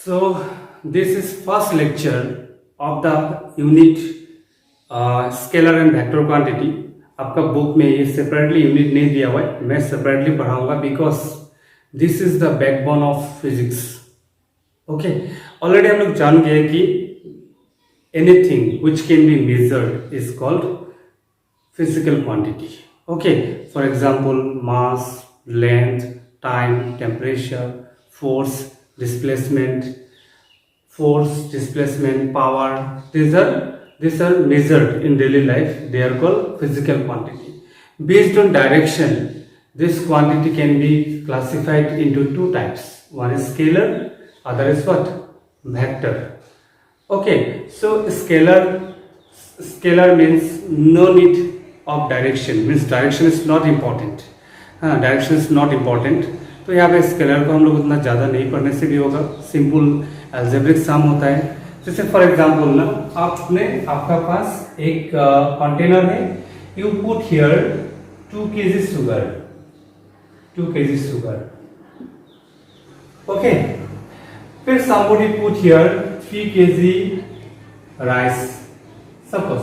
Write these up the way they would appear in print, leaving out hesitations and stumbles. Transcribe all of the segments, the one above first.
So this is first lecture of the unit scalar and vector quantity. आपका book में ये separately unit नहीं दिया हुआ है, मैं सेपरेटली पढ़ाऊंगा because this is the backbone of physics. Okay, already हम लोग जान गए कि anything which can be measured is called physical quantity. Okay, for example mass, length, time, temperature, force, displacement, power, these are measured in daily life. They are called physical quantity. Based on direction, this quantity can be classified into two types. One is scalar, other is what? Vector. Okay, so scalar means no need of direction, means direction is not important. Direction is not important. तो यहाँ पे scalar को हम लोग उतना ज़्यादा नहीं पढ़ने से भी होगा, सिंपल अलजेब्रिक सम होता है। जैसे फॉर एग्जांपल ना, आपका पास एक कंटेनर है, you put here 2 kg sugar, okay, फिर somebody put here 3 kg rice, suppose,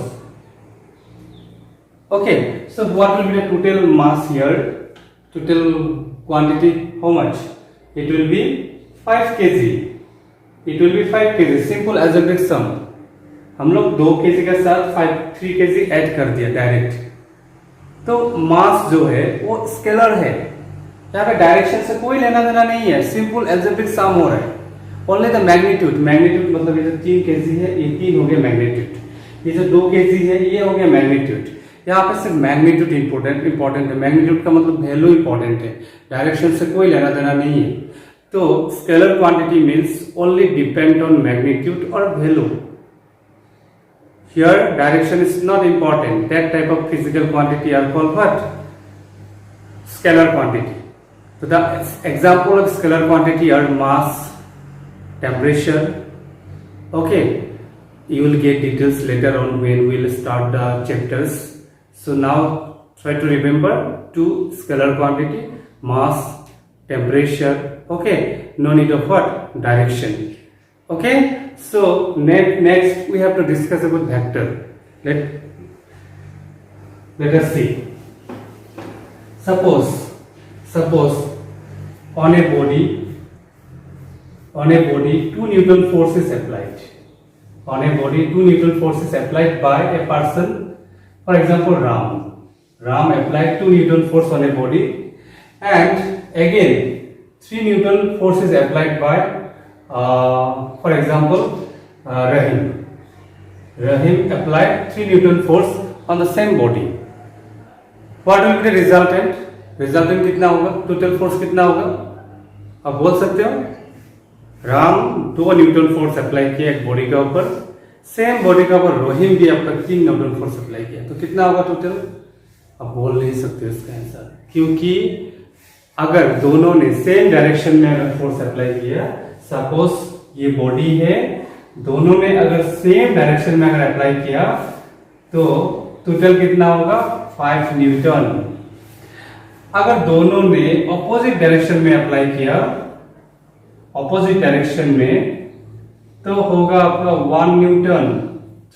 okay, so what will be the total mass here, total quantity, how much? It will be 5 kg. It will be 5 kg. Simple algebraic sum. हम लोग 2 kg के साथ 3 kg add कर दिया direct. तो मास जो है वो स्केलर है, यहाँ पे डायरेक्शन से कोई लेना देना नहीं है, सिंपल algebraic सम हो रहा है। ओनली द मैग्नीट्यूड मतलब ये जो 3 kg है ये 3 हो गया मैग्नीट्यूड, ये जो 2 kg है ये हो गया मैग्नीट्यूड। यहाँ पे सिर्फ मैग्नीट्यूड इंपॉर्टेंट है, मैग्नीट्यूड का मतलब वैल्यू इंपॉर्टेंट है, डायरेक्शन से कोई लेना देना नहीं है। तो scalar quantity means only depend on magnitude और value. Here direction is not important, that type of physical quantity are called what? Scalar quantity. तो the example of scalar quantity are mass, temperature. Okay, you will get details later on when we will start the chapters. So now try to remember 2 scalar quantity, mass, temperature. Okay, no need of what? Direction. Okay, so next we have to discuss about vector. Let us see. Suppose on a body 2 Newton force is applied. On a body 2 Newton force is applied by a person, for example Ram applied 2 Newton force on a body, and again 3 Newton force is applied by for example Rahim applied 3 Newton force on the same body. What will be the resultant कितना होगा, total force कितना होगा? आप बोल सकते हो? Ram 2 Newton force apply किया एक बॉडी के ऊपर, सेम बॉडी के ऊपर रोहिम भी आपका 3 न्यूटन फोर्स अप्लाई किया, तो कितना होगा टोटल? आप बोल नहीं सकते इसका आंसर, क्योंकि अगर दोनों ने सेम डायरेक्शन में अगर फोर्स अप्लाई किया, सपोज ये बॉडी है, दोनों ने अगर सेम डायरेक्शन में अगर अप्लाई किया तो टोटल कितना होगा? 5 न्यूटन। अगर दोनों ने ऑपोजिट डायरेक्शन में अप्लाई किया, ऑपोजिट डायरेक्शन में, तो होगा आपका 1 न्यूटन,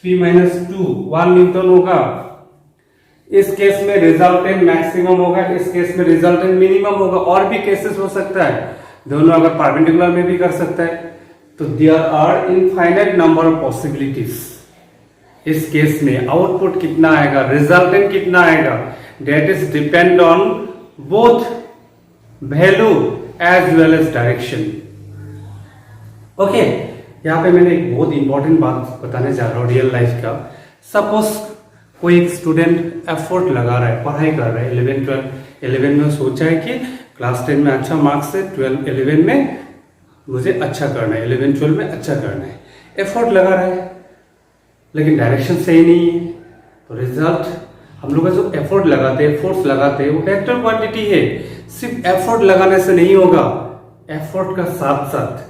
3 - 2 1 न्यूटन होगा। इस केस में रिजल्टेंट मैक्सिमम होगा, इस केस में रिजल्टेंट मिनिमम होगा, और भी केसेस हो सकता है, दोनों अगर परपेंडिकुलर में भी कर सकता है। तो there are infinite number of possibilities. इस केस में आउटपुट कितना आएगा, रिजल्टेंट कितना आएगा, that is depend on both value as well as direction. Okay, यहाँ पे मैंने एक बहुत इंपॉर्टेंट बात बताने जा रहा हूँ रियल लाइफ का। सपोज कोई एक स्टूडेंट एफर्ट लगा रहा है, पढ़ाई कर रहा है, 11 में सोचा है कि क्लास 10 में अच्छा मार्क्स है, 11 में मुझे अच्छा करना है, 11-12 में अच्छा करना है, एफर्ट लगा रहा है, लेकिन डायरेक्शन सही नहीं है। तो रिजल्ट, हम लोग जो एफर्ट लगाते हैं, फोर्स लगाते हैं, वो वेक्टर क्वांटिटी है। सिर्फ एफर्ट लगाने से नहीं होगा, एफर्ट का साथ साथ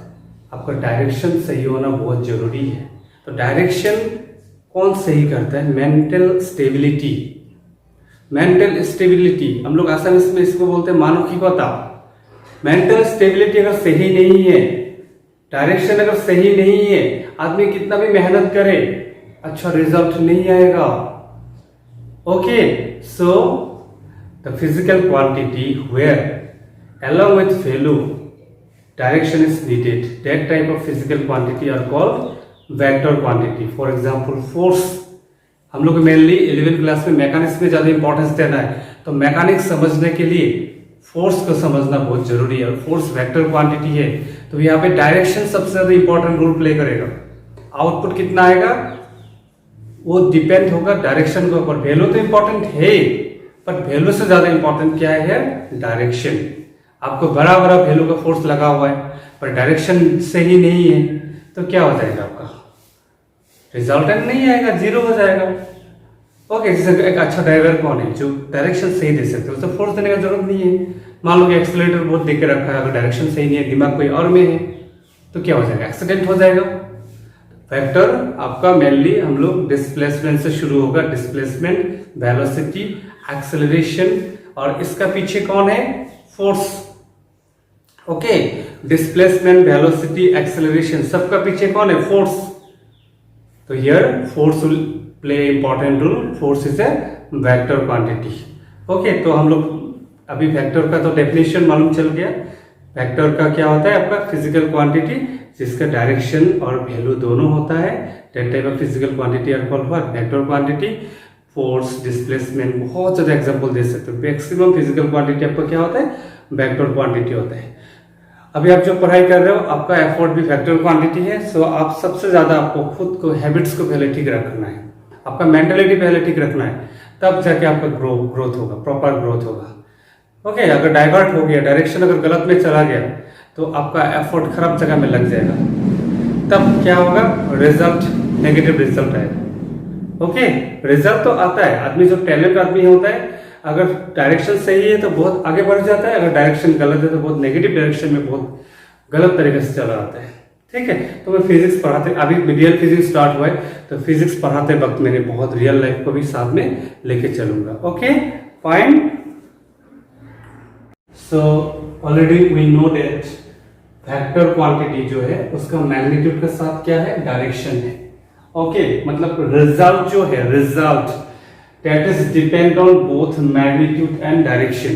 आपका डायरेक्शन सही होना बहुत जरूरी है। तो डायरेक्शन कौन सही करता है? मेंटल स्टेबिलिटी हम लोग आसानी में इसको बोलते हैं मानसिकता। मेंटल स्टेबिलिटी अगर सही नहीं है डायरेक्शन अगर सही नहीं है, आदमी कितना भी मेहनत करे, अच्छा रिजल्ट नहीं आएगा। Okay, so the physical quantity where along with value direction is needed, that type of physical quantity are called vector quantity. For example, force, हम लोग मेनली 11th क्लास में मैकेनिक्स में ज़्यादा इंपॉर्टेंस देना है, तो मैकेनिक्स समझने के लिए फोर्स को समझना बहुत जरूरी है। और फोर्स वेक्टर क्वांटिटी है, तो यहाँ पे डायरेक्शन सबसे ज़्यादा इंपॉर्टेंट रोल प्ले करेगा। आउटपुट कितना आएगा वो डिपेंड होगा डायरेक्शन के ऊपर। वैल्यू तो इंपॉर्टेंट है, पर वैल्यू से ज़्यादा इंपॉर्टेंट क्या है, डायरेक्शन। आपको बड़ा बड़ा वैल्यू का फोर्स लगा हुआ है, पर डायरेक्शन सही नहीं है, तो क्या हो जाएगा, आपका रिजल्टेंट नहीं आएगा, जीरो हो जाएगा। ओके, जैसे एक अच्छा ड्राइवर कौन है जो डायरेक्शन सही दे सकते हो, उसे फोर्स देने का जरूरत नहीं है। मान लो कि एक्सीलरेटर बहुत दे के रखा है, अगर डायरेक्शन सही नहीं है, दिमाग कोई और में है, तो क्या हो जाएगा, एक्सीडेंट हो जाएगा। वेक्टर आपका मेनली हम लोग डिस्प्लेसमेंट से शुरू होगा, डिस्प्लेसमेंट, वेलोसिटी, एक्सेलरेशन, और इसका पीछे कौन है, force. Okay, displacement, velocity, acceleration, सबका पीछे कौन है, फोर्स। तो here force will play important role, force is a vector quantity. Okay, तो हम लोग अभी वेक्टर का तो डेफिनेशन मालूम चल गया। वेक्टर का क्या होता है, आपका फिजिकल क्वांटिटी जिसका डायरेक्शन और वैल्यू दोनों होता है, that type of physical quantity are called vector quantity. Force, displacement, बहुत ज्यादा एग्जांपल दे सकते हो। मैक्सिमम फिजिकल क्वांटिटी आपका क्या होता है, वेक्टर क्वांटिटी होता है। अभी आप जो पढ़ाई कर रहे हो, आपका एफर्ट भी वेक्टर क्वांटिटी है। सो आप सबसे ज्यादा आपको खुद को, हैबिट्स को पहले ठीक रखना है, आपका मेंटालिटी पहले ठीक रखना है, तब जाके आपका ग्रोथ होगा, प्रॉपर ग्रोथ होगा। ओके, अगर डाइवर्ट हो गया, डायरेक्शन अगर गलत में चला गया, तो आपका एफर्ट खराब जगह में लग जाएगा, तब क्या होगा, रिजल्ट नेगेटिव रिजल्ट आएगा। ओके, रिजल्ट तो आता है, आदमी जो टैलेंट आदमी होता है, अगर डायरेक्शन सही है तो बहुत आगे बढ़ जाता है, अगर डायरेक्शन गलत है तो बहुत नेगेटिव डायरेक्शन में बहुत गलत तरीके से चला आता है। ठीक है, तो मैं फिजिक्स पढ़ाते, अभी रियल फिजिक्स स्टार्ट हुआ है, तो फिजिक्स पढ़ाते वक्त मैंने बहुत रियल लाइफ को भी साथ में लेके चलूंगा। Okay, fine. So already we know that vector quantity जो है उसका मैग्नीट्यूड के साथ क्या है, डायरेक्शन है। ओके, मतलब रिजल्ट जो है, result that is depend on both magnitude and direction.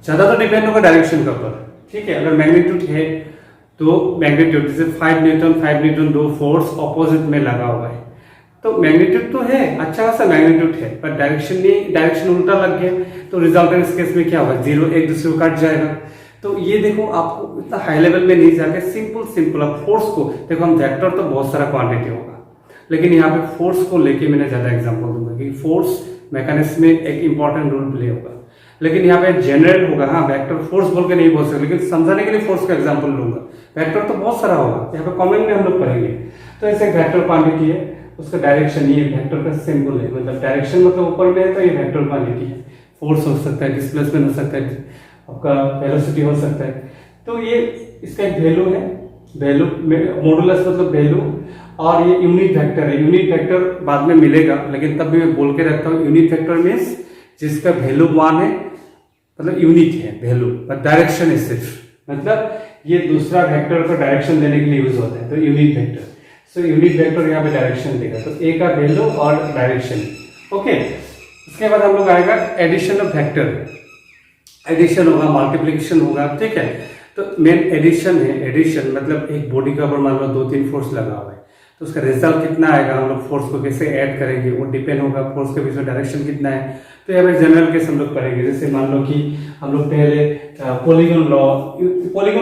ज्यादा तो डिपेंड होगा डायरेक्शन के ऊपर। ठीक है, अगर मैग्नीट्यूड है तो मैग्नीट्यूड, जैसे 5 न्यूटन दो फोर्स ऑपोजिट में लगा हुआ है, तो मैग्नीट्यूड तो है, अच्छा खासा मैग्नीट्यूड है, पर डायरेक्शन नहीं, डायरेक्शन उल्टा लग गया, तो रिजल्ट इस केस में क्या होगा, जीरो, एक दूसरे को काट जाएगा। तो ये देखो, आपको इतना हाई लेवल में नहीं जाके सिंपल आप फोर्स को देखो। हम वेक्टर तो बहुत सारा क्वांटिटी होगा, लेकिन यहाँ पे फोर्स को लेके मैंने ज्यादा एग्जांपल दूंगा, क्योंकि फोर्स मैकेनिक्स में एक इंपॉर्टेंट रोल प्ले होगा। लेकिन यहाँ पे जनरल होगा, हाँ वेक्टर फोर्स बोल के नहीं बोल सकते, लेकिन समझाने के लिए फोर्स का एग्जांपल लूंगा। वेक्टर तो बहुत सारा होगा, यहाँ पे कॉमन में हम लोग पढ़ेंगे। तो ऐसे वेक्टर क्वांटिटी है, उसका डायरेक्शन ये वेक्टर का सिंबल है, मतलब डायरेक्शन मतलब ऊपर में है, तो ये वेक्टर क्वांटिटी है। फोर्स हो सकता है, डिस्प्लेसमेंट हो सकता है, आपका वेलोसिटी हो सकता है। तो ये इसका एक वैल्यू है, वैल्यू मॉडुलस मतलब वैल्यू, और ये यूनिट वेक्टर है। यूनिट वेक्टर बाद में मिलेगा, लेकिन तब भी मैं बोल के रखता हूँ, यूनिट वेक्टर मीन्स जिसका वैल्यू 1 है, मतलब यूनिट है वैल्यू, पर डायरेक्शन है सिर्फ, मतलब ये दूसरा वेक्टर को डायरेक्शन देने के लिए यूज होता है, तो unit vector. So unit vector यहाँ पे डायरेक्शन देगा, तो ए का वैल्यू और डायरेक्शन। ओके, उसके बाद हम लोग आएगा एडिशन ऑफ वेक्टर, एडिशन होगा, मल्टीप्लिकेशन होगा। ठीक है, तो मेन एडिशन है। एडिशन मतलब एक बॉडी का ऊपर मान लो 2-3 फोर्स लगा हुआ है, तो उसका रिजल्ट कितना आएगा, हम लोग फोर्स को कैसे ऐड करेंगे, वो डिपेंड होगा फोर्स के बीच में डायरेक्शन कितना है। तो यहाँ पे जनरल केस हम लोग पढ़ेंगे, जैसे मान लो कि हम लोग पहले पॉलीगॉन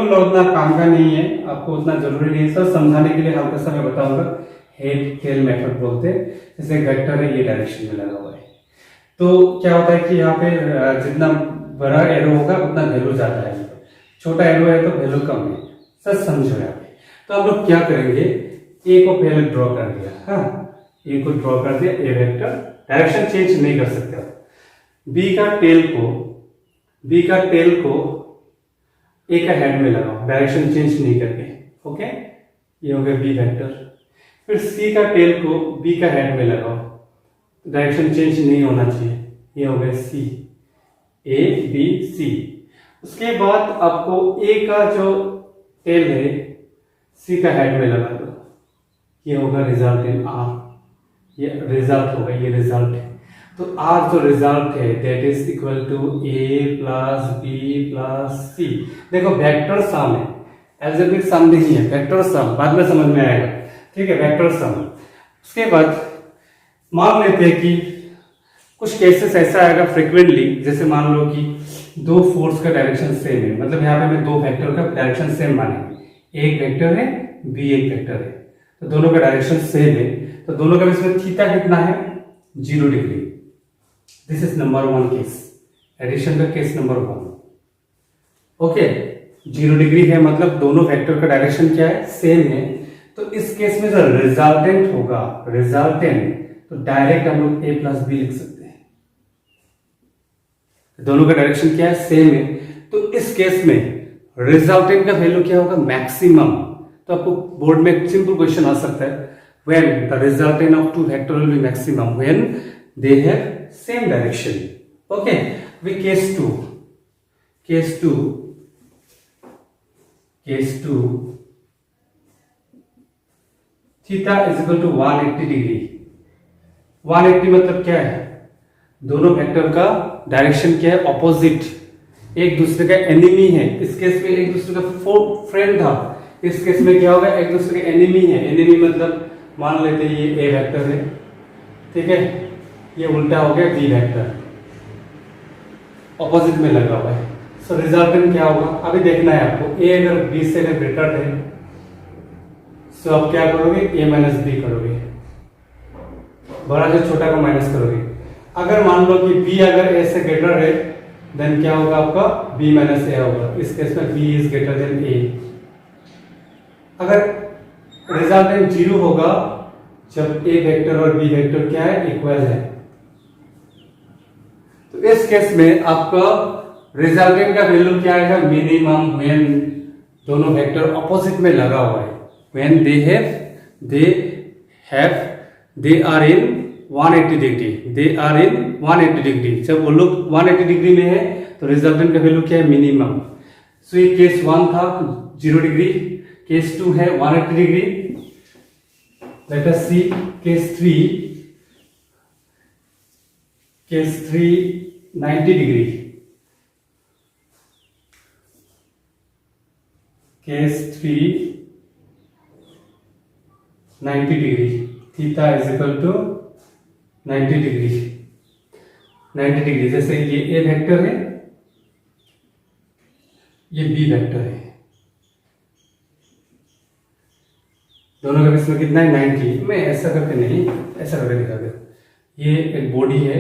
लॉ उतना काम का नहीं है, आपको उतना जरूरी नहीं है, सर समझाने के लिए हल्का सा मैं बताऊंगा। हेड टेल मेथड बोलते हैं, जैसे वेक्टर है, ये डायरेक्शन में लगा हुआ है, तो क्या होता है कि यहाँ पे जितना बड़ा एरो होगा उतना वैल्यू ज्यादा है, छोटा एरो है तो वैल्यू कम है। सर समझो यहाँ पे, तो हम लोग क्या करेंगे, ए को पहले ड्रॉ कर दिया, हाँ ए को ड्रॉ कर दिया, ए वेक्टर, डायरेक्शन चेंज नहीं कर सकते। बी का टेल को ए का हेड में लगाओ, डायरेक्शन चेंज नहीं करके। ओके, ये हो गया बी वेक्टर। फिर सी का टेल को बी का हेड में लगाओ, डायरेक्शन चेंज नहीं होना चाहिए, ये हो गया सी, ए बी सी। उसके बाद आपको ए का जो टेल है, सी का हेड में लगा दो, ये होगा रिजल्टेंट आर, ये रिजल्ट होगा, ये रिजल्ट है। तो आर जो रिजल्ट है that is equal to A plus B plus C. देखो वेक्टर सम है, एल्जेब्रिक सम नहीं है, वेक्टर सम बाद में समझ में आएगा, ठीक है, वेक्टर सम। उसके बाद मान लेते हैं कि कुछ केसेस ऐसा आएगा फ्रिक्वेंटली, जैसे मान लो कि दो फोर्स का डायरेक्शन सेम है, मतलब यहाँ पे मैं दो वेक्टर का डायरेक्शन सेम माने, एक वेक्टर है बी एक वेक्टर है, तो दोनों का डायरेक्शन सेम है, तो दोनों का इसमें थीटा कितना है 0 degree. This is number 1 case, addition का केस नंबर 1। ओके, 0 डिग्री है मतलब दोनों वेक्टर का डायरेक्शन क्या है सेम है। तो इस केस में जो रिजल्टेंट होगा, रिजल्टेंट, तो डायरेक्ट हम लोग ए प्लस बी लिख सकते हैं, दोनों का डायरेक्शन क्या है सेम है। तो इस केस में रिजल्टेंट का वैल्यू क्या होगा मैक्सिमम। तो आपको बोर्ड में एक सिंपल क्वेश्चन आ सकता है, when the resultant of two vector will be maximum when they have same direction. Okay, we case 2 theta is equal to 180 degree. 180 मतलब क्या है, दोनों वेक्टर का डायरेक्शन क्या है ऑपोजिट, एक दूसरे का एनिमी है। इस केस में एक दूसरे का फ्रेंड था, इस केस में क्या होगा एक दूसरे के एनिमी है। एनिमी मतलब मान लेते हैं ये ए वेक्टर है, ठीक है, ये उल्टा हो गया बी वेक्टर, ऑपोजिट में लगा हुआ है। सो रिजल्टेंट क्या होगा अभी देखना है आपको। ए अगर बी से अगर ग्रेटर है, सो आप क्या करोगे ए माइनस बी करोगे, बड़ा से छोटा को माइनस करोगे। अगर मान लो कि बी अगर ए से ग्रेटर है, देन क्या होगा आपका बी माइनस ए होगा। इस केस में बी इज ग्रेटर देन ए। अगर रिजल्टेंट 0 होगा जब ए वेक्टर और बी वेक्टर क्या है इक्वल है। तो इस केस में आपका रिजल्टेंट का वैल्यू क्या आएगा मिनिमम व्हेन दोनों वेक्टर ऑपोजिट में लगा हुआ है, when they are in 180 degree, they are in 180 degree. जब वो लोग 180 डिग्री में है तो रिजल्टेंट का वैल्यू क्या है मिनिमम। सो ये केस 1 था 0 डिग्री, केस 2 है 180 degree. Let us see case 3 90 degree, case 3 90 degree, theta is equal to 90 degree. 90 degree जैसे ये ए वेक्टर है, ये बी वेक्टर है, दोनों का बीच में कितना है 90। मैं ऐसा करके नहीं, ऐसा करके दिखा दे। ये एक बॉडी है,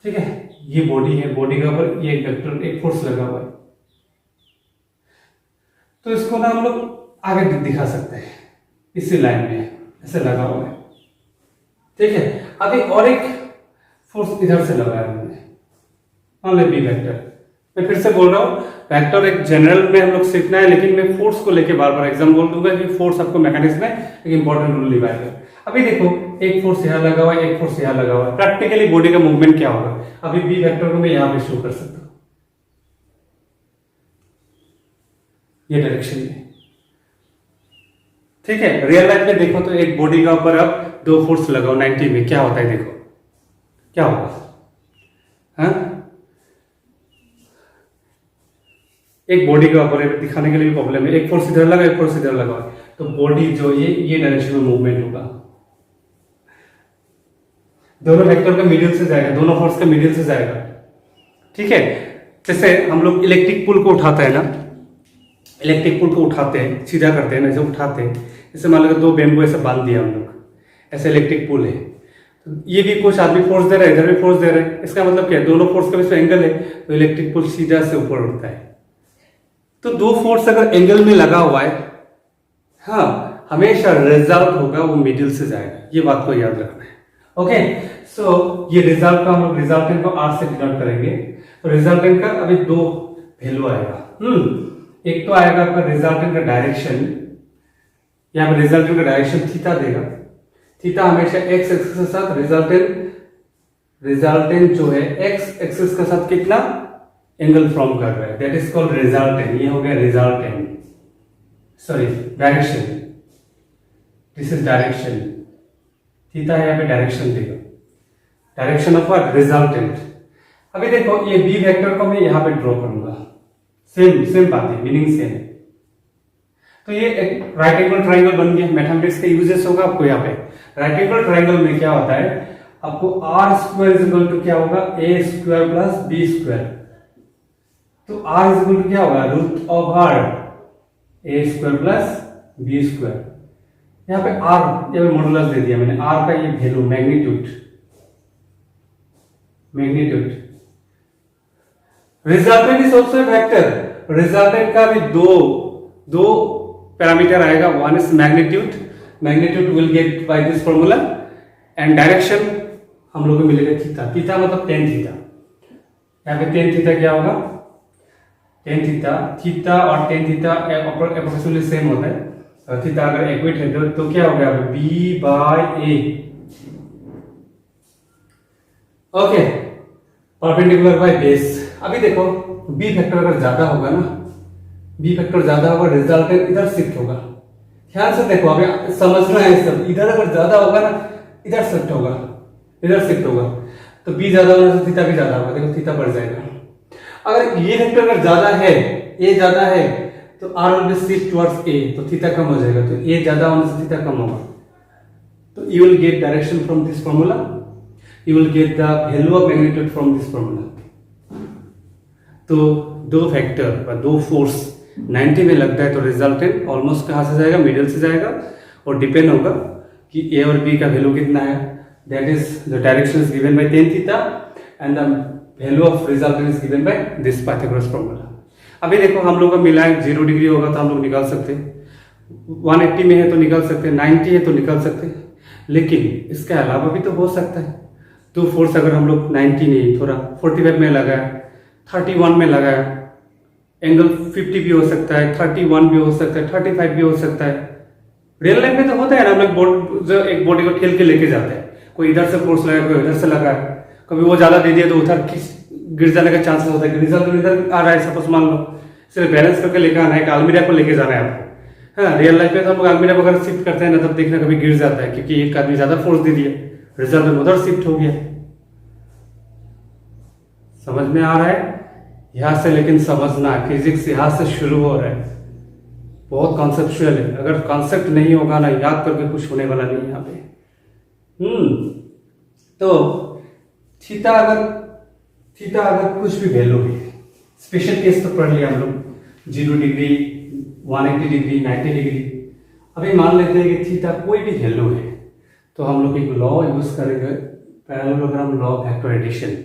ठीक है, ये बॉडी है, बॉडी के ऊपर ये वेक्टर एक फोर्स लगा हुआ है। तो इसको ना हम लोग आगे दिखा सकते हैं, इसी लाइन में ऐसे लगा हुआ है, ठीक है। अभी और एक फोर्स इधर से लगाया हमने, मान लो बी वेक्टर। मैं फिर से बोल रहा हूँ वेक्टर एक जनरल में हम लोग सीखना है, लेकिन मैं फोर्स को लेके बार बार एग्जाम्पल दूंगा कि फोर्स आपको मैकेनिक्स में एक इंपॉर्टेंट रोल निभाएगा। अभी देखो एक फोर्स यहाँ लगा हुआ है, एक फोर्स यहाँ लगा हुआ है, प्रैक्टिकली बॉडी का मूवमेंट क्या होगा। अभी बी वेक्टर को मैं यहाँ पे शो कर सकता हूँ, ये डायरेक्शन में, ठीक है। रियल लाइफ में देखो तो एक बॉडी का ऊपर अब दो फोर्स लगाओ 90 में, क्या होता है देखो क्या होगा। हाँ, एक बॉडी के ऊपर दिखाने के लिए भी प्रॉब्लम है, एक फोर्स इधर लगा एक फोर्स इधर लगा, तो बॉडी जो ये डायरेक्शन में मूवमेंट होगा, दोनों वेक्टर का मिडिल से जाएगा, दोनों फोर्स का मिडिल से जाएगा, ठीक है। जैसे हम लोग इलेक्ट्रिक पुल को उठाते हैं ना, इलेक्ट्रिक पुल को उठाते हैं, सीधा करते हैं, ऐसे उठाते हैं, जैसे मान लो दो बेम्बू ऐसे बांध दिया हम लोग, ऐसे इलेक्ट्रिक पुल है, तो ये भी कुछ आदमी फोर्स दे रहा है, इधर भी फोर्स दे रहे हैं, इसका मतलब क्या है, दोनों फोर्स का बीच में एंगल है, तो इलेक्ट्रिक पुल सीधा से ऊपर उठता है। तो दो फोर्स अगर एंगल में लगा हुआ है, हाँ, हमेशा रिजल्ट होगा वो मिडिल से जाएगा, ये बात को याद रखना है। ओके, सो ये रिजल्ट का हम लोग रिजल्टेंट को आर से डिनोट करेंगे। तो रिजल्टेंट का अभी दो वैल्यू आएगा, एक तो आएगा आपका रिजल्टेंट का डायरेक्शन, यहाँ पे रिजल्टेंट का डायरेक्शन थीटा देगा, थीटा हमेशा एक्स एक्सिस के साथ, रिजल्टेंट जो है एक्स एक्सिस के साथ कितना एंगल फॉर्म कर रहा है, दैट इज कॉल्ड रिजल्टेंट, ये हो गया resultant, sorry direction, this is direction, theta यहाँ पे डायरेक्शन देगा, डायरेक्शन ऑफ व्हाट, रिजल्टेंट। अभी देखो ये बी वेक्टर को मैं यहाँ पे ड्रॉ करूंगा, सेम बात है, मीनिंग सेम है। तो ये एक राइट एंगल ट्राइंगल बन गया, मैथमेटिक्स के यूजेस होगा आपको यहाँ पे। राइट एंगल ट्राइंगल में क्या होता है, आपको R square is equal to क्या होगा, A square plus B square. तो आर इज इक्वल टू क्या होगा, root of R, A square plus B square. यहाँ पे आर, यहाँ पे मॉडुलस दे दिया मैंने, आर का ये value magnitude, resultant is also vector. Resultant का भी दो पैरामीटर आएगा, one is magnitude will get by this formula, and direction हम लोग को मिलेगा थीटा मतलब टेन थीटा। यहाँ पे टेन थीटा क्या होगा, टेन थीटा और टेन थीटा अप्रोक्सीमेटली सेम होता है। थीटा अगर इक्वेट है तो क्या हो गया, B by A, okay, perpendicular by base. अभी देखो बी फैक्टर अगर ज्यादा होगा ना, बी फैक्टर ज्यादा होगा, रिजल्टेंट इधर शिफ्ट होगा। ध्यान से देखो, अभी समझना है सब, इधर अगर ज्यादा होगा ना, इधर शिफ्ट होगा, तो बी ज्यादा होने से थीटा भी ज्यादा होगा, देखो थीटा बढ़ जाएगा। अगर ये वेक्टर अगर ज्यादा है, ए ज्यादा है, तो R will be shift towards A, तो थीटा कम हो जाएगा, तो ए ज्यादा होने से थीटा कम होगा। तो you will get direction from this formula, you will get the value of magnitude from this formula. तो दो फैक्टर व दो फोर्स 90 में लगता है, तो रिजल्टेंट ऑलमोस्ट कहां से जाएगा, मिडिल से जाएगा, और डिपेंड होगा कि ए और बी का वैल्यू कितना है। That is the direction is given by tan theta and the value of resultant is given by this Pythagoras formula. अभी देखो हम लोग का मिला है 0 डिग्री होगा तो हम लोग निकाल सकते हैं, 180 में है तो निकाल सकते हैं, 90 है तो निकाल सकते हैं, लेकिन इसके अलावा भी तो हो सकता है। तो फोर्स अगर हम लोग 90 नहीं, थोड़ा 45 में लगाया, 31 में लगाया, एंगल 50 भी हो सकता है, 31 भी हो सकता है, 35 भी हो सकता है। रियल लाइफ में तो होता है ना, हम लोग एक बॉडी को ठेल के लेके जाते हैं, कोई इधर से फोर्स लगाया, कोई इधर से लगाया, कभी वो ज्यादा दे दिया तो उधर गिर जाने का चांसेस होता है, रिजल्ट इधर आ रहा है सपोज मान लो, सिर्फ बैलेंस करके लेके आना है, अलमीरा को लेके जाना है आपको। हाँ, रियल लाइफ में तो हम लोग अलमीरा वगैरह शिफ्ट करते हैं ना, तब देखना कभी गिर जाता है, क्योंकि एक आदमी ज्यादा फोर्स दे दिया, रिजल्ट उधर शिफ्ट हो गया। समझ में आ रहा है यहां से, लेकिन समझना फिजिक्स यहां से शुरू हो रहा है, बहुत कॉन्सेप्चुअल है। अगर कॉन्सेप्ट नहीं होगा ना, याद करके कुछ होने वाला नहीं यहाँ पे। तो थीटा अगर कुछ भी वैल्यू है, स्पेशल केस तो पढ़ लिया हम लोग, 0 डिग्री, 180 डिग्री, 90 डिग्री। अभी मान लेते हैं कि थीटा कोई भी वैल्यू है, तो हम लोग एक लॉ यूज करेंगे, parallelogram law of vector addition,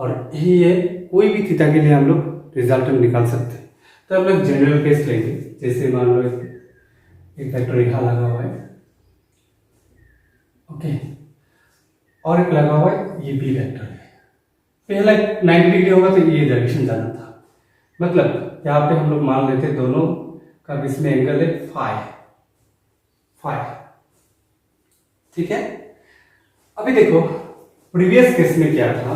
और ये कोई भी थीटा के लिए हम लोग रिजल्टेंट निकाल सकते हैं। तो हम लोग जनरल केस लेंगे, जैसे मान लो एक वेक्टर रेखा लगा हुआ है, ओके, और एक लगा हुआ है, ये बी वेक्टर है। पहला 90 डिग्री होगा तो ये डायरेक्शन जाना था, मतलब यहाँ पे हम लोग मान लेते हैं दोनों का बीच में एंगल है फाइव, ठीक है। अभी देखो प्रीवियस केस में क्या था,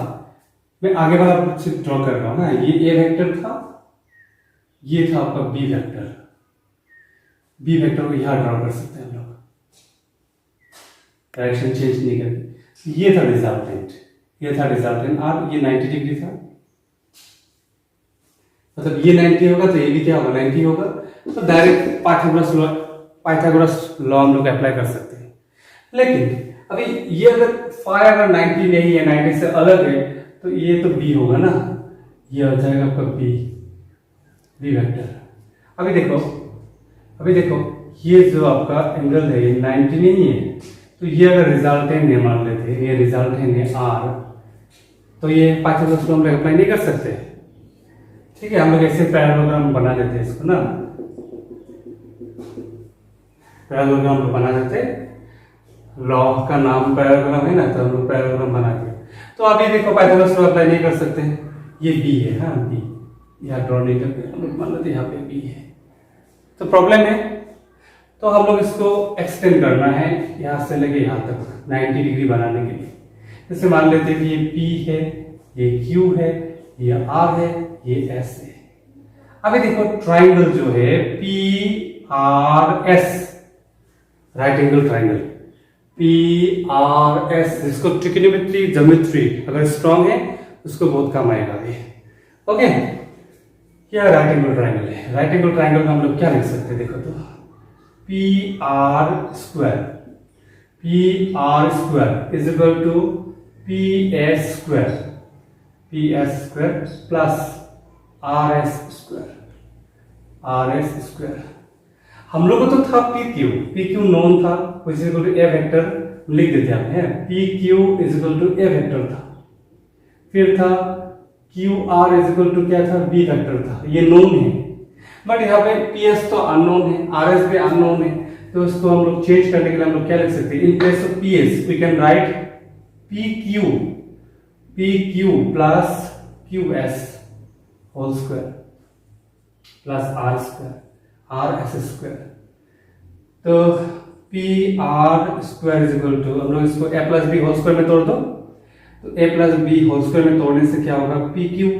मैं आगे वाला कुछ ड्रॉ कर रहा हूं ना, ये ए वेक्टर था, ये था आपका बी वेक्टर को यहां ड्रॉ कर सकते हैं हम लोग, डायरेक्शन चेंज नहीं करके। ये था रिजल्टेंट और ये 90 डिग्री था, मतलब ये 90 होगा तो ये भी क्या होगा, 90 होगा। तो डायरेक्ट पाइथागोरस लॉ हम लोग अप्लाई कर सकते हैं। लेकिन अभी ये अगर 90 नहीं है, 90 से अलग है, तो ये तो बी होगा ना, ये हो जाएगा आपका बी वेक्टर। अभी देखो ये जो आपका एंगल है ये 90 नहीं है, तो ये अगर रिजल्टेंट है, मान लेते हैं ये रिजल्टेंट है आर, तो ये पाइथागोरस लॉ हम लोग अप्लाई नहीं कर सकते, ठीक है। हम लोग ऐसे पैरेललोग्राम बना देते हैं इसको ना, पैरेललोग्राम बना देते, लॉ का नाम पैरेललोग्राम है ना, तो हम लोग पैरेललोग्राम बना दिया। तो अभी देखो पाइथागोरस लॉ अप्लाई नहीं कर सकते, ये बी है, हाँ बी, यहाँ ड्रॉ नहीं करते हम लोग, मान लेते यहाँ पे बी है, तो प्रॉब्लम है। तो हम लोग इसको एक्सटेंड करना है यहाँ से लेके यहाँ तक 90 डिग्री बनाने के लिए। जैसे मान लेते हैं कि ये P है, ये Q है, ये R है, ये S है। अभी देखो ट्राइंगल जो है P R S right angle triangle, PRS, जिसको ट्रिग्नोमेट्री ज्योमेट्री अगर स्ट्रांग है उसको बहुत काम आएगा अभी। ओके, क्या राइट एंगल ट्राइंगल है? राइट एंगल ट्राइंगल में हम लोग क्या लिख सकते हैं? देखो तो PR square is equal to PS square plus RS square. हम लोग को तो था PQ नोन था, is equal to a vector लिख देते हैं, PQ is equal to a vector था, फिर था QR इज इक्वल टू क्या था? B वेक्टर था, ये नोन है। बट यहाँ पे PS तो अननोन है, RS भी अननोन है, तो इसको हम लोग चेंज करने के लिए हम लोग क्या लिख सकते हैं? In place of PS we can write PQ plus QS whole square plus RS square. तो PR square is equal to, हम लोग इसको A plus B whole square में तोड़ दो, तो A plus B whole square में तोड़ने से क्या होगा? PQ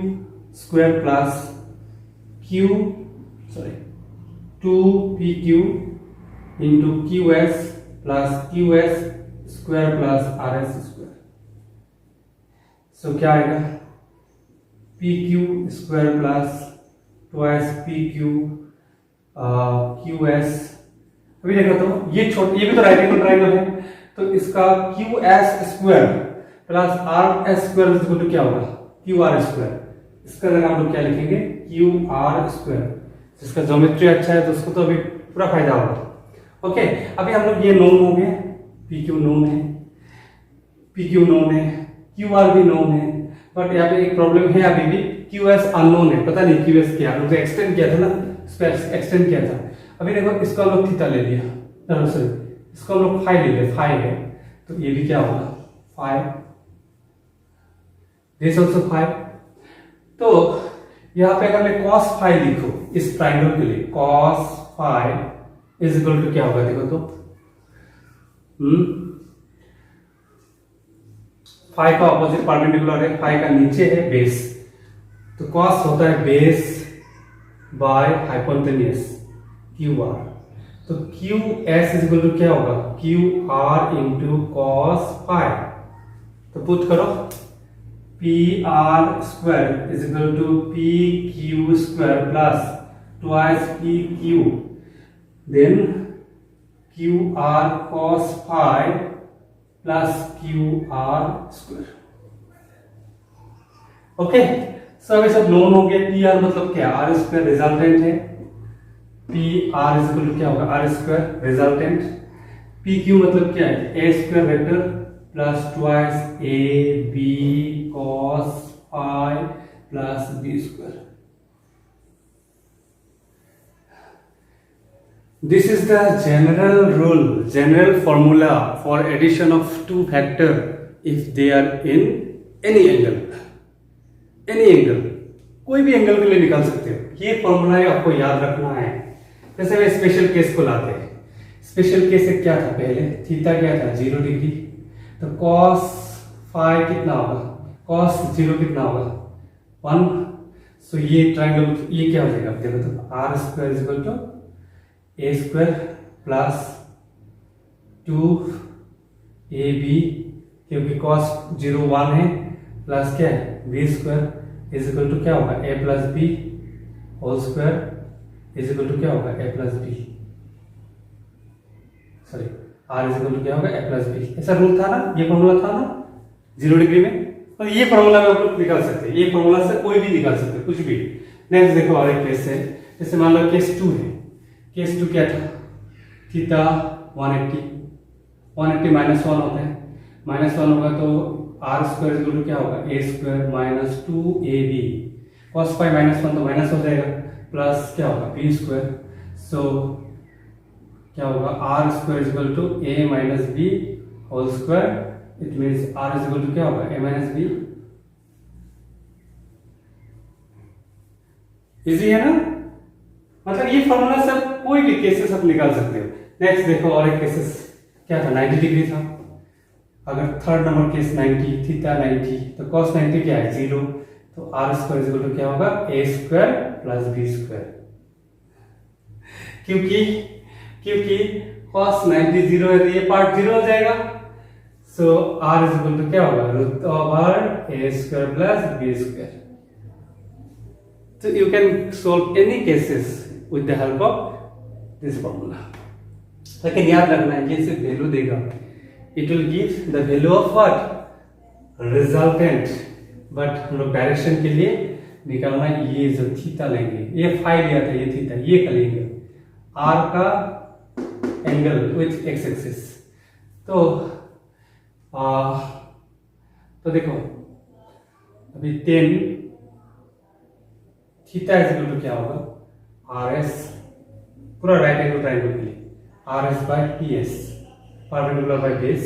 square plus 2PQ into QS plus QS square plus RS square. So क्या आएगा? PQ square plus twice PQ QS। अभी देखो तो ये भी तो राइट एंगल ट्राइंगल है, तो इसका QS square plus RS square is equal to क्या होगा? QR square. इसका जगह हम लोग क्या लिखेंगे? QR square. जिसका ज्योमेट्री अच्छा है तो उसको तो अभी पूरा फायदा होगा। ओके, अभी हम लोग ये नोन हो गए, PQ नोन है, QR भी नोन है, बट यहाँ पे एक प्रॉब्लम है, अभी भी QS अननोन है, पता नहीं QS क्या, हम लोग एक्सटेंड किया था ना, एक्सटेंड किया था। अभी देखो इसको हम लोग थीटा ले लिया, सॉरी इसको हम लोग फाई ले लिया, फाई है, तो ये भी क्या होगा? Phi, this also phi. तो यहाँ पे अगर मैं cos फाई लिखूं इस ट्राइंगल के लिए, cos phi is equal to क्या होगा? देखो तो फाई का ऑपोजिट परपेंडिकुलर है, फाई का नीचे है बेस, तो cos होता है बेस बाय हाइपोटेन्यूज QR। तो QS इज इक्वल टू क्या होगा? QR into cos phi. तो पुट करो, PR square is equal to PQ square plus twice PQ, then QR cos phi plus QR square. Okay, सब ये सब known हो गया। PR मतलब क्या? R स्क्वायर रिजल्टेंट है, PR इज इक्वल टू क्या होगा? R square resultant. PQ मतलब क्या है? A square vector plus twice AB cos phi plus B square. This is the general formula for addition of two vector if they are in any angle, कोई भी angle के लिए निकाल सकते हो। ये फॉर्मूला है, आपको याद रखना है। जैसे वे स्पेशल केस को लाते हैं, स्पेशल केस क्या था? पहले थीटा क्या था? 0 डिग्री, तो cos फाई कितना होगा? cos 0 कितना होगा? 1। सो ये ट्राइंगल ये क्या हो जाएगा? देखो तो R square is equal to A square plus 2AB, क्योंकि cos 0 1 है, प्लस क्या है? B square is equal to क्या होगा? A plus B whole square is equal to क्या होगा? A plus B, sorry R is equal to क्या होगा? A plus B। ऐसा रूल था ना, ये फॉर्मूला था ना 0 डिग्री में, और ये फॉर्मूला में आप लोग निकाल सकते हैं। ये फॉर्मूला से कोई भी निकाल सकते हैं, कुछ भी। नेक्स्ट देखो और एक केस है, जैसे मान लो केस 2 है। केस 2 क्या था? थीटा 180 माइनस 1 होता है, माइनस 1 होगा तो R square is equal to क्या होगा? A square minus 2AB, cos phi minus 1 तो माइनस हो जाएगा, प्लस क्या होगा? B square. सो क्या होगा? R square is equal to A minus B whole square. It means R is equal to क्या होगा? A minus B। इजी है ना? मतलब ये फॉर्मूला से आप कोई भी केसेस आप निकाल सकते हो। नेक्स्ट देखो और एक केसेस क्या था? 90 डिग्री था। अगर थर्ड नंबर केस 90, थीटा 90, तो cos 90 क्या है? 0, तो R square is equal to क्या होगा? A square plus B square. क्योंकि cos 90 0 है तो ये पार्ट 0 हो जाएगा। So r is equal to क्या होगा, root over a square plus b square. So you can solve any cases with the help of this formula. लेकिन याद रखना है ये सिर्फ वैल्यू देगा, it will give the value of what, resultant, but हम लोग डायरेक्शन के लिए निकालना ये जो थीटा लेंगे, ये फाई लिया था, ये थीटा, ये कर लेंगे r का एंगल विथ x एक्सिस। तो देखो अभी 10 थीटा इज इक्वल टू क्या होगा, आर एस, पूरा राइट एंगल ट्रायंगल के लिए R S by P S, perpendicular by base.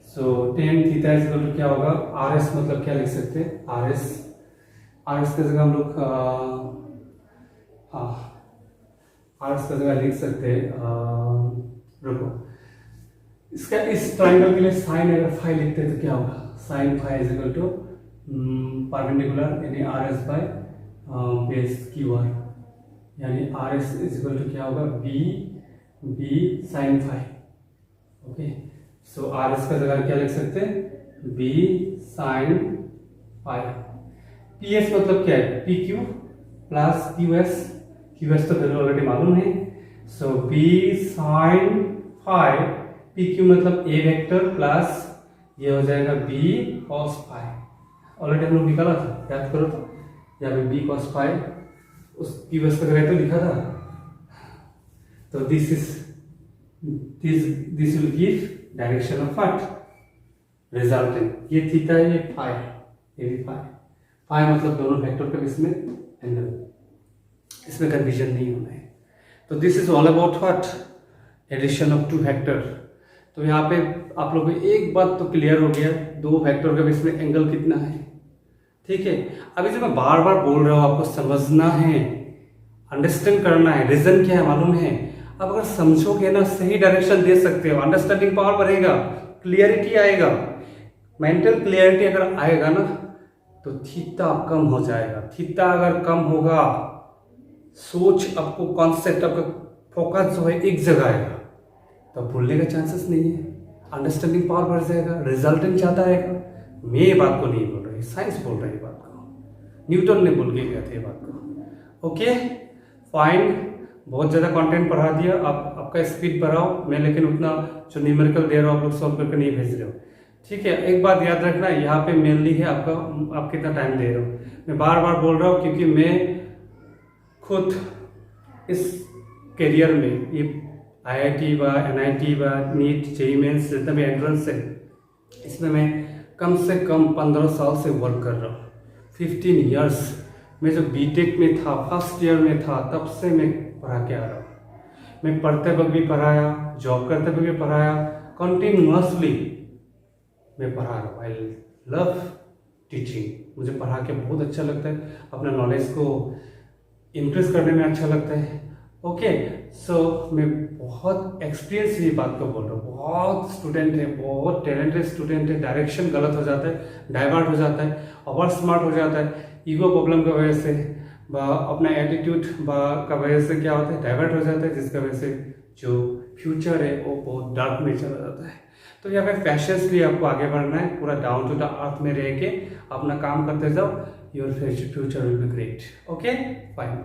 So tan theta is equal to क्या होगा, आर एस मतलब क्या लिख सकते हैं, आर एस की जगह हम लोग आर एस की जगह लिख सकते हैं, रुको, इसका इस ट्रायंगल के लिए साइन अगर फाई लिखते हैं तो क्या होगा, sine phi is equal to perpendicular यानी R S by base Q R, यानी R S is equal to क्या होगा, B sine phi. Okay, so R S का जगह क्या लिख सकते हैं, B sine phi. P S मतलब क्या है, P Q plus Q S तो वैल्यू ऑलरेडी मालूम है। So B sine phi, P Q मतलब ए वेक्टर प्लस ये हो जाएगा बी कॉस फाई, ऑलरेडी हम लोग निकाला था, याद करो तो, यहाँ पे बी कॉस फाई उस की वजह से तो लिखा था। तो this will give direction of what, resultant. ये थीटा है, ये फाई, ये भी फाई मतलब दोनों वेक्टर के बीच में एंगल, इसमें कंफ्यूजन नहीं होना है। तो this is all about what, addition of two vector. तो यहाँ पे आप लोगों को एक बात तो क्लियर हो गया, दो वेक्टर के बीच में एंगल कितना है, ठीक है। अभी जो मैं बार बार बोल रहा हूँ आपको समझना है, अंडरस्टैंड करना है, रीजन क्या है मालूम है। अब अगर समझोगे ना, सही डायरेक्शन दे सकते हो, अंडरस्टैंडिंग पावर बढ़ेगा, क्लियरिटी आएगा, मेंटल क्लियरिटी अगर आएगा ना तो थीटा कम हो जाएगा। थीटा अगर कम होगा, सोच आपको, कॉन्सेप्ट आपका फोकस जो है एक जगह आएगा, तो भूलने का चांसेस नहीं है, अंडरस्टैंडिंग पावर बढ़ जाएगा, रिजल्टेंट ज्यादा आएगा। मैं ये बात को नहीं बोल रही, साइंस बोल रही है बात को, न्यूटन ने बोल के गया था ये बात को। ओके फाइन, बहुत ज़्यादा कंटेंट पढ़ा दिया, आप आपका स्पीड बढ़ाओ, मैं लेकिन उतना जो न्यूमेरिकल दे रहा हूँ आप लोग सॉल्व करके नहीं भेज रहे हो, ठीक है। एक बात याद रखना, यहाँ पे मेनली है आपका, आप कितना टाइम दे रहे हो। मैं बार बार बोल रहा हूँ क्योंकि मैं खुद इस करियर में, ये IIT व NIT व नीट जेईई मेंस जितना भी एंट्रेंस है, इसमें मैं कम से कम 15 साल से वर्क कर रहा हूँ, 15 ईयर्स। मैं जब बीटेक में था, फर्स्ट ईयर में था, तब से मैं पढ़ा के आ रहा हूँ। मैं पढ़ते वक्त भी पढ़ाया, जॉब करते वक्त भी पढ़ाया, कंटिन्यूअसली मैं पढ़ा रहा हूँ। आई लव टीचिंग, मुझे पढ़ा के बहुत अच्छा लगता है, अपना नॉलेज को इंक्रीज करने में अच्छा लगता है। ओके, सो मैं बहुत एक्सपीरियंस ये बात को बोल रहा हूँ। बहुत स्टूडेंट है, बहुत टैलेंटेड स्टूडेंट है, डायरेक्शन गलत हो जाता है, डाइवर्ट हो जाता है, ओवर स्मार्ट हो जाता है, ईगो प्रॉब्लम की वजह से, अपना एटीट्यूड का वजह से क्या होता है, डाइवर्ट हो जाता है, जिसकी वजह से जो फ्यूचर है वो बहुत डार्क में चला जाता है। तो यहाँ पे पेशेंसली आपको आगे बढ़ना है, पूरा डाउन टू द अर्थ में रह के अपना काम करते जाओ, your future will be great. Okay fine.